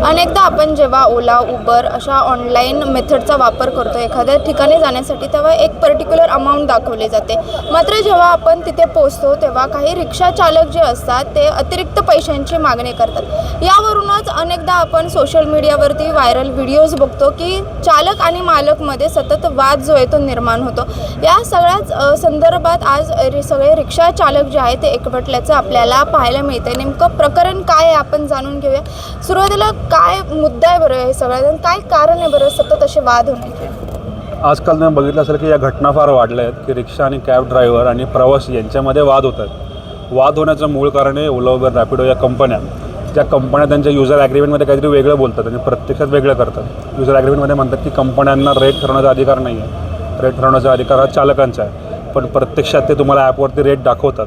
अनेकदा आपण जेव्हा ओला, उबर अशा ऑनलाईन मेथडचा वापर करतो एखाद्या ठिकाणी जाण्यासाठी, तेव्हा एक पर्टिक्युलर अमाऊंट दाखवली जाते. मात्र जेव्हा आपण तिथे पोहोचतो तेव्हा काही रिक्षा चालक जे असतात ते अतिरिक्त पैशांची मागणी करतात. यावरूनच अनेकदा आपण सोशल मीडियावरती व्हायरल व्हिडिओज बघतो की चालक आणि मालकमध्ये सतत वाद जो आहे तो निर्माण होतो. या सगळ्याच संदर्भात आज सगळे रिक्षा चालक जे आहे ते एकवटल्याचं आपल्याला पाहायला मिळते. नेमकं प्रकरण काय आहे आपण जाणून घेऊया. सुरुवातीला काय मुद्दा आहे बरं हे सगळ्यात, काय कारण आहे बरं सतत असे वाद होण्याचे? आजकाल तुम्ही बघितलं असेल की या घटना फार वाढल्या आहेत की रिक्षा आणि कॅब ड्रायव्हर आणि प्रवासी यांच्यामध्ये वाद होत आहेत. वाद होण्याचं मूळ कारण आहे ओला, उबर, रॅपिडो या कंपन्या. ज्या कंपन्या त्यांच्या युजर ॲग्रीमेंटमध्ये काहीतरी वेगळं बोलतात आणि प्रत्यक्षात वेगळं करतात. युजर ॲग्रीमेंटमध्ये म्हणतात की कंपन्यांना रेट ठरवण्याचा अधिकार नाही आहे, रेट ठरवण्याचा अधिकार हा चालकांचा आहे. पण प्रत्यक्षात ते तुम्हाला ॲपवरती रेट दाखवतात.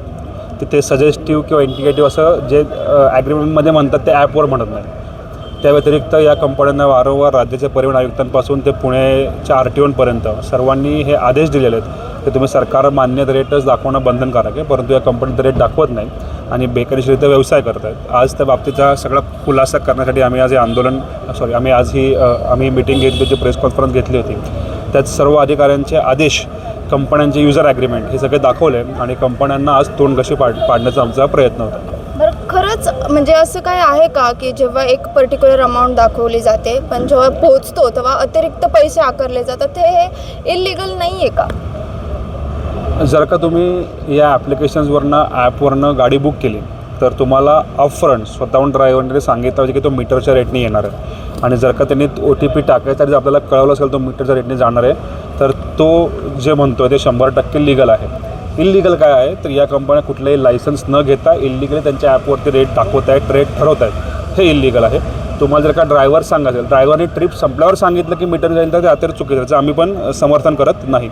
ते सजेस्टिव्ह किंवा इंडिकेटिव्ह असं जे ॲग्रीमेंटमध्ये म्हणतात ते ॲपवर म्हणत नाही. त्या व्यतिरिक्त या कंपन्यांना वारंवार राज्याच्या परिवहन आयुक्तांपासून ते पुण्याच्या RTOपर्यंत सर्वांनी हे आदेश दिलेले आहेत की तुम्ही सरकार मान्य रेटच दाखवणं बंधनकारक आहे, परंतु या कंपनीत रेट दाखवत नाही आणि बेकायदेशीररित्या व्यवसाय करत आहेत. आज त्या बाबतीचा सगळा खुलासा करण्यासाठी आम्ही आज हे आम्ही मिटिंग घेतली होती, प्रेस कॉन्फरन्स घेतली होती. त्यात सर्व अधिकाऱ्यांचे आदेश, कंपन्यांचे युजर ॲग्रीमेंट हे सगळे दाखवले आणि कंपन्यांना आज तोंड कशी पाडण्याचा आमचा प्रयत्न होता. बरं, खरंच म्हणजे असं काय आहे का की जेव्हा एक पर्टिक्युलर अमाऊंट दाखवली जाते पण जेव्हा पोहोचतो तेव्हा अतिरिक्त पैसे आकारले जातात, हे इल्लीगल नाही आहे का? जर का तुम्ही या ॲपवरनं गाडी बुक केली तर तुम्हाला अपफ्रंट स्वतःहून ड्रायव्हरने सांगितलं पाहिजे की तो मीटरच्या रेटने येणार आहे. आणि जर का त्यांनी OTP टाकायचा जर आपल्याला कळवलं असेल तो मीटरच्या रेटने जाणार आहे तर तो जे म्हणतो आहे ते 100% लीगल आहे. इल्लीगल काय आहे तर या कंपन्या कुठलंही लायसन्स न घेता इल्लीगली त्यांच्या ॲपवरती रेट दाखवत आहेत, रेट ठरवत आहेत, हे इल्लीगल आहे. तुम्हाला जर का ड्रायव्हर सांगायचं, ड्रायव्हरने ट्रिप संपल्यावर सांगितलं की मीटर जाईल तर ते अतिरिक्त चुकीचं, त्याचं आम्ही पण समर्थन करत नाही.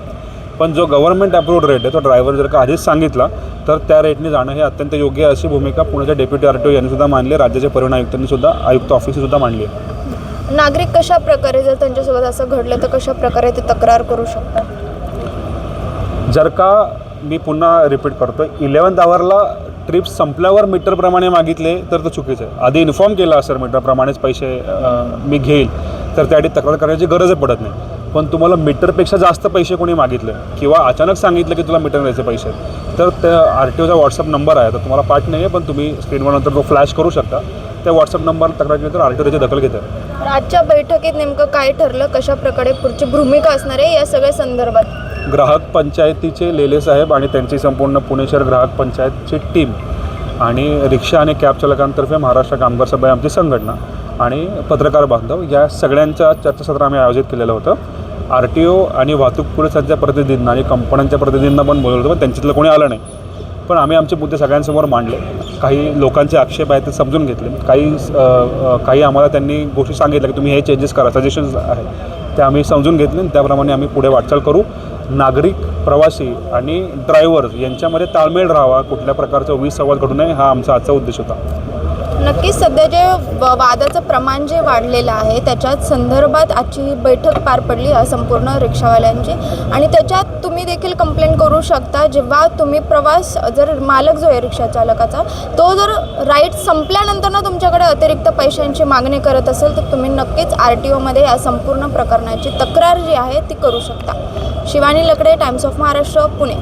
पण जो गव्हर्नमेंट अप्रूव्ड रेट आहे तो ड्रायव्हर जर का आधीच सांगितला तर त्या रेटने जाणं हे अत्यंत योग्य आहे, अशी भूमिका पुण्याच्या डेप्युटी RTO यांनीसुद्धा मांडली आहे, राज्याच्या परिवहन आयुक्तांनीसुद्धा, आयुक्त ऑफिससुद्धा मांडली आहे. नागरिक कशा प्रकारे जर त्यांच्यासोबत असं घडलं तर कशा प्रकारे ते तक्रार करू शकतात? जर का मी पुन्हा रिपीट करतो, 11th आवरला ट्रिप संपल्यावर मीटरप्रमाणे मागितले तर तो चुकीचं आहे. आधी इन्फॉर्म केला असेल मीटरप्रमाणेच पैसे मी घेईल तर त्याआधी तक्रार करण्याची गरजच पडत नाही. पण तुम्हाला मीटरपेक्षा जास्त पैसे कोणी मागितले किंवा अचानक सांगितलं की तुला मीटर द्यायचे पैसे तर त्या RTOचा व्हॉट्सअप नंबर आहे, तर तुम्हाला पाठ नाही आहे पण तुम्ही स्क्रीनवर नंतर तो फ्लॅश करू शकता. त्या व्हॉट्सअप नंबरला तक्रार केली तर RTO त्याची दखल घेते. आजच्या बैठकीत नेमकं काय ठरलं, कशा प्रकारे पुढची भूमिका असणार आहे या सगळ्या संदर्भात? ग्राहक पंचायतीचे लेले साहेब आणि त्यांची संपूर्ण पुणे शहर ग्राहक पंचायतची टीम आणि रिक्षा आणि कॅब चालकांतर्फे महाराष्ट्र कामगार सभा आमची संघटना आणि पत्रकार बांधव या सगळ्यांचं चर्चासत्र आम्ही आयोजित केलेलं होतं. RTO आणि वाहतूक पोलिसांच्या प्रतिनिधींना आणि कंपन्यांच्या प्रतिनिधींना पण बोलवलं होतं, पण त्यांच्यातलं कोणी आलं नाही. पण आम्ही आमचे मुद्दे सगळ्यांसमोर मांडले. काही लोकांचे आक्षेप आहेत ते समजून घेतले, काही आम्हाला त्यांनी गोष्टी सांगितल्या की तुम्ही हे चेंजेस करा, सजेशन्स आहेत ते आम्ही समजून घेतले आणि त्याप्रमाणे आम्ही पुढे वाटचाल करू. नागरिक, प्रवासी आणि ड्रायव्हर्स यांच्यामध्ये ताळमेळ राहावा, कुठल्या प्रकारचा विसंवाद घडू नये, हा आमचा आजचा उद्देश होता. नक्कीच सध्या जे वादाचं प्रमाण जे वाढलेलं आहे त्याच्यात संदर्भात आजची बैठक पार पडली संपूर्ण रिक्षावाल्यांची आणि त्याच्यात तुम्ही देखील कंप्लेंट करू शकता. जेव्हा तुम्ही जर मालक जो आहे रिक्षा चालकाचा तो जर राईड संपल्यानंतर ना तुमच्याकडे अतिरिक्त पैशांची मागणी करत असेल तर तुम्ही नक्कीच RTOमध्ये या संपूर्ण प्रकरणाची तक्रार जी आहे ती करू शकता. शिवानी लकडे, टाइम्स ऑफ महाराष्ट्र, पुणे.